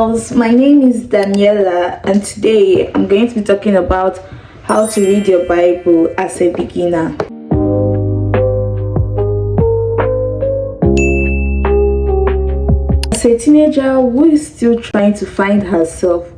girls, my name is Daniela and today I'm going to be talking about how to read your Bible as a beginner. As a teenager who is still trying to find herself,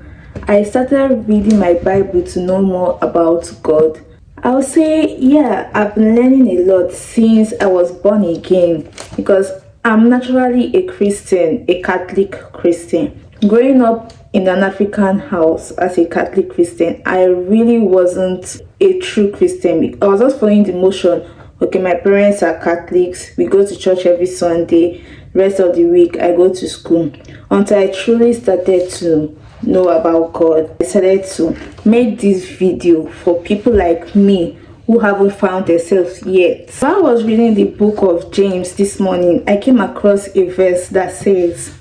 I started reading my Bible to know more about God. I'll say, yeah, I've been learning a lot since I was born again because I'm naturally a Christian, a Catholic Christian. Growing up in an African house as a Catholic Christian, I really wasn't a true Christian. I was just following the motion. Okay, my parents are Catholics. We go to church every Sunday. Rest of the week, I go to school. Until I truly started to know about God, I decided to make this video for people like me who haven't found themselves yet. While I was reading the book of James this morning, I came across a verse that says,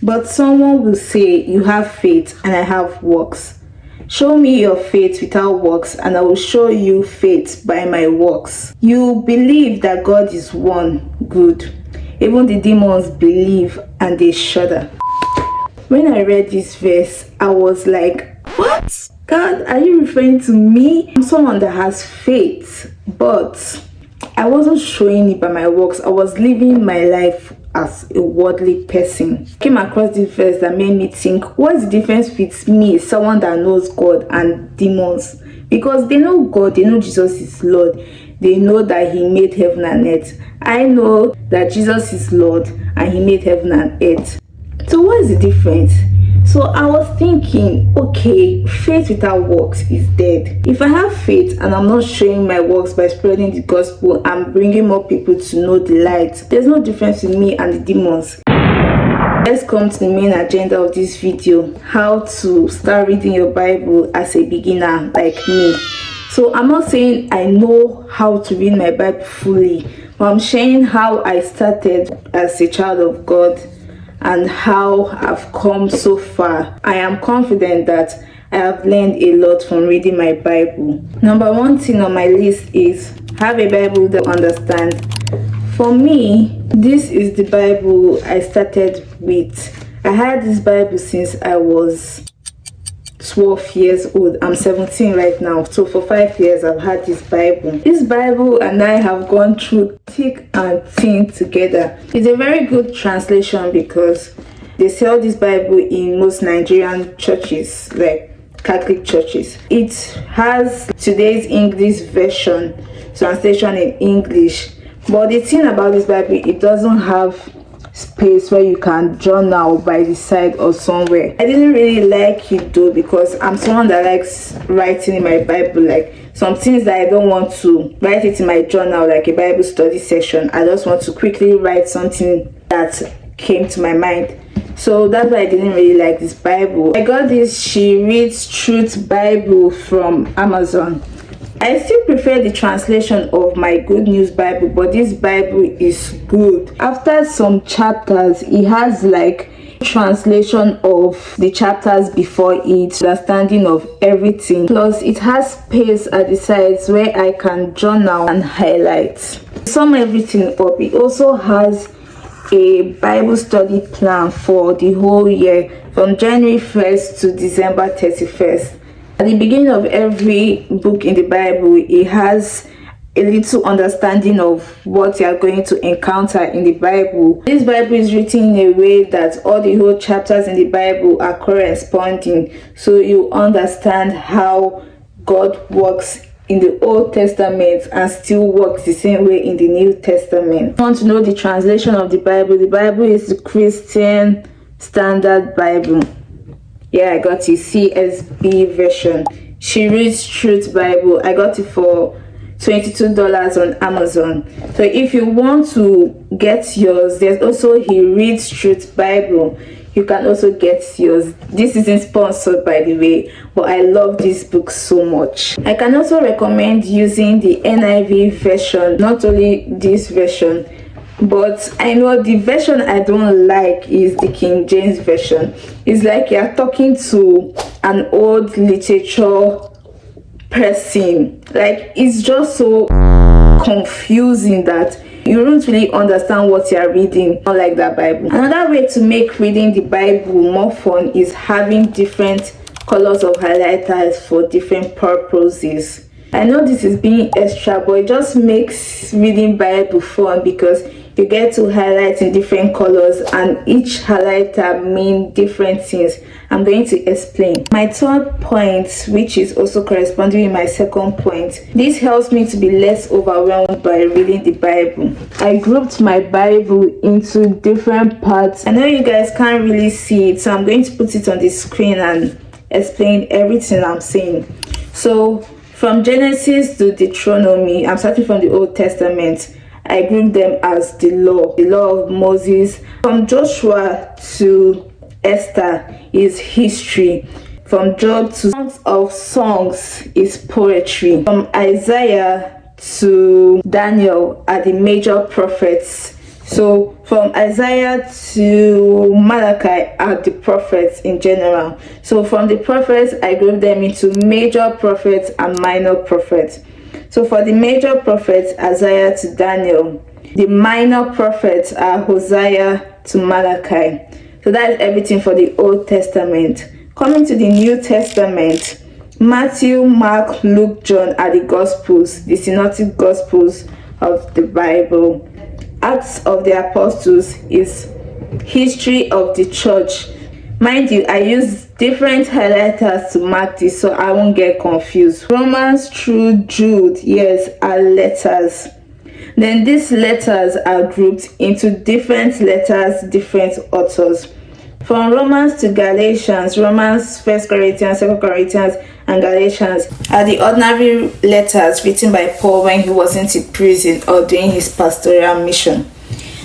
"But someone will say, you have faith and I have works. Show me your faith without works and I will show you faith by my works." You believe that God is one. Good. Even the demons believe and they shudder. When I read this verse, I was like, what? God, are you referring to me? I'm someone that has faith, but I wasn't showing it by my works. I was living my life as a worldly person. I came across this verse that made me think, what's the difference with me, someone that knows God, and demons? Because they know God, they know Jesus is Lord. They know that he made heaven and earth. I know that Jesus is Lord and he made heaven and earth. So what is the difference? So I was thinking, okay, faith without works is dead. If I have faith and I'm not showing my works by spreading the gospel and bringing more people to know the light, there's no difference with me and the demons. Let's come to the main agenda of this video, how to start reading your Bible as a beginner like me. So I'm not saying I know how to read my Bible fully, but I'm sharing how I started as a child of God and how I've come so far. I am confident that I have learned a lot from reading my Bible. Number one thing on my list is have a Bible that understands. For me, this is the Bible I started with. I had this Bible since I was 12 years old. I'm 17 right now, so for 5 years I've had this Bible. This Bible and I have gone through thick and thin together. It's a very good translation because they sell this Bible in most Nigerian churches, like Catholic churches. It has today's English version, translation in English, but the thing about this Bible, it doesn't have space where you can journal by the side or somewhere. I didn't really like it though because I'm someone that likes writing in my Bible, like some things that I don't want to write it in my journal, like a Bible study session. I just want to quickly write something that came to my mind. So that's why I didn't really like this Bible. I got this She Reads Truth Bible from Amazon. I still prefer the translation of my Good News Bible, but this Bible is good. After some chapters, it has like translation of the chapters before it, understanding of everything. Plus, it has space at the sides where I can journal and highlight. Sum everything up, it also has a Bible study plan for the whole year from January 1st to December 31st. At the beginning of every book in the Bible, it has a little understanding of what you are going to encounter in the Bible. This Bible is written in a way that all the whole chapters in the Bible are corresponding, so you understand how God works in the Old Testament and still works the same way in the New Testament. If you want to know the translation of the Bible is the Christian Standard Bible. Yeah, I got it, CSB version. She Reads Truth Bible. I got it for $22 on Amazon. So if you want to get yours, there's also He Reads Truth Bible. You can also get yours. This isn't sponsored, by the way, but I love this book so much. I can also recommend using the NIV version, not only this version, but I know the version I don't like is the King James version. It's like you're talking to an old literature person. Like, it's just so confusing that you won't really understand what you are reading, not like that Bible. Another way to make reading the Bible more fun is having different colors of highlighters for different purposes. I know this is being extra, but it just makes reading Bible fun because you get to highlight in different colors and each highlighter mean different things. I'm going to explain. My third point, which is also corresponding with my second point, this helps me to be less overwhelmed by reading the Bible. I grouped my Bible into different parts. I know you guys can't really see it, so I'm going to put it on the screen and explain everything I'm saying. So from Genesis to Deuteronomy, I'm starting from the Old Testament. I group them as the law of Moses. From Joshua to Esther is history. From Job to Songs of Songs is poetry. From Isaiah to Daniel are the major prophets. So from Isaiah to Malachi are the prophets in general. So from the prophets, I group them into major prophets and minor prophets. So for the major prophets, Isaiah to Daniel, the minor prophets are Hosea to Malachi. So that is everything for the Old Testament. Coming to the New Testament, Matthew, Mark, Luke, John are the Gospels, the synoptic Gospels of the Bible. Acts of the Apostles is history of the church. Mind you, I use different highlighters to mark this so I won't get confused. Romans through Jude, yes, are letters. Then these letters are grouped into different letters, different authors. From Romans to Galatians, Romans, 1 Corinthians, 2 Corinthians, and Galatians are the ordinary letters written by Paul when he wasn't in prison or doing his pastoral mission.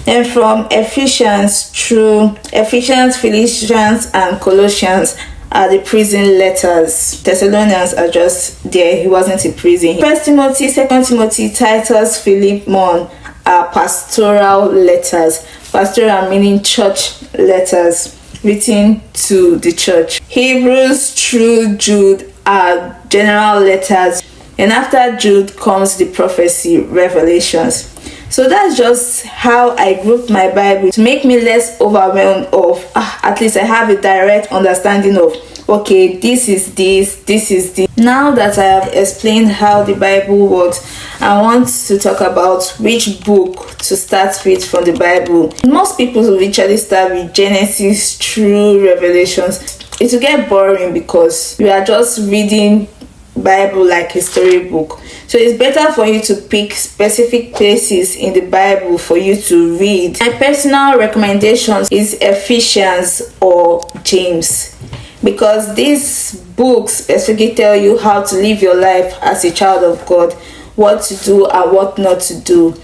And from Ephesians through Ephesians, Philippians, and Colossians are the prison letters. Thessalonians are just there, he wasn't in prison. 1 Timothy, 2 Timothy, Titus, Philemon are pastoral letters. Pastoral meaning church letters written to the church. Hebrews through Jude are general letters. And after Jude comes the prophecy, Revelations. So that's just how I grouped my Bible to make me less overwhelmed of, at least I have a direct understanding of, okay, this is this, this is this. Now that I have explained how the Bible works, I want to talk about which book to start with from the Bible. Most people will literally start with Genesis through Revelations. It will get boring because you are just reading Bible like a storybook. So it's better for you to pick specific places in the Bible for you to read. My personal recommendation is Ephesians or James, because these books specifically tell you how to live your life as a child of God, what to do and what not to do.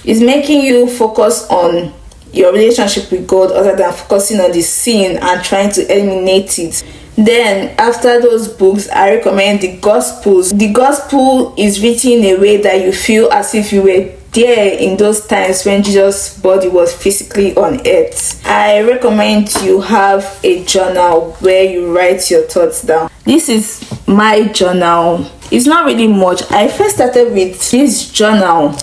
It's making you focus on your relationship with God other than focusing on the sin and trying to eliminate it. Then after those books, I recommend the Gospels. The Gospel is written in a way that you feel as if you were there in those times when Jesus' body was physically on earth. I recommend you have a journal where you write your thoughts down. This is my journal. It's not really much. I first started with this journal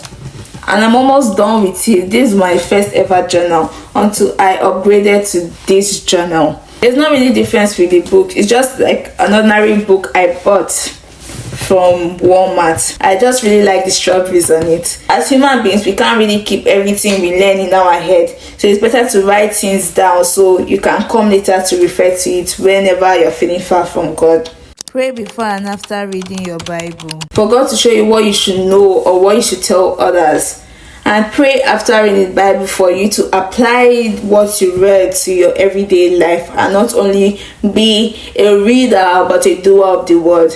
and I'm almost done with it. This is my first ever journal until I upgraded to this journal. There's not really difference with the book. It's just like an ordinary book I bought from Walmart. I just really like the strawberries on it. As human beings, we can't really keep everything we learn in our head. So it's better to write things down so you can come later to refer to it whenever you're feeling far from God. Pray before and after reading your Bible, for God to show you what you should know or what you should tell others. And pray after reading the Bible for you to apply what you read to your everyday life and not only be a reader but a doer of the word.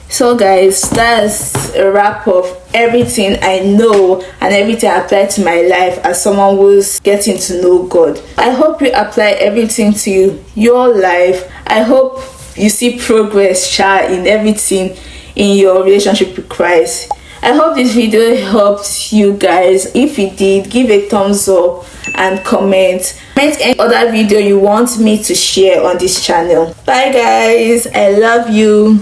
So guys, that's a wrap of everything I know and everything I apply to my life as someone who's getting to know God. I hope you apply everything to your life. I hope you see progress in everything in your relationship with Christ. I hope this video helped you guys. If it did, give a thumbs up and comment any other video you want me to share on this channel. Bye guys, I love you.